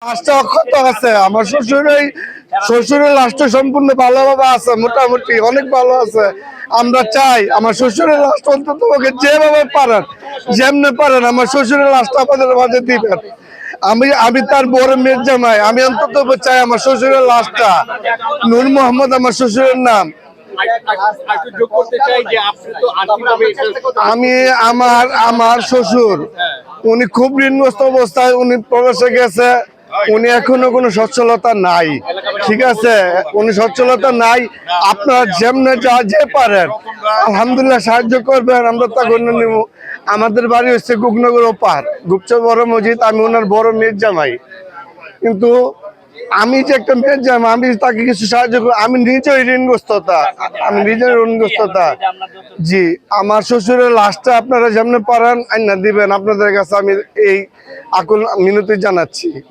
লাশটা অক্ষত আছে। আমার শ্বশুরের লাশটা সম্পূর্ণ ভালোভাবে আছে, মোটামুটি অনেক ভালো আছে। আমরা চাই আমার শ্বশুরের লাশটা অন্তত যেভাবে পারেন, যেমনে পারেন আমার শ্বশুরের লাশটা আমাদের মাঝে দিবেন। আমি তার বড় মেয়ের জামাই, আমি অন্তত চাই আমার শ্বশুরের লাশটা। নূর মোহাম্মদ আমার শ্বশুরের নাম। আমি আমার আমার শ্বশুর উনি খুব ঋণগ্রস্ত অবস্থায় উনি প্রবাসে গেছে। উনি এখনো কোনো সচ্ছলতা নাই, ঠিক আছে, উনি সচ্ছলতা নাই। আপনারা যেমনে যে পারেন আলহামদুলিল্লাহ সাহায্য করবেন, আমরা তা গণ্য নিব। আমাদের বাড়ি হচ্ছে গুগনগর ওপার, গুপচর বড় মসজিদ। আমি ওনার বড় মেয়ের জামাই, কিন্তু আমি যে একটা মেয়ের জামাই, আমি তাকে কিছু সাহায্য করি। আমি নিজেই ঋণগ্রস্ততা, আমি নিজের ঋণগ্রস্ততা। জি, আমার শ্বশুরের লাশটা আপনারা যেমন পারেন আইনা দিবেন। আপনাদের কাছে আমি এই আকুল মিনতি জানাচ্ছি।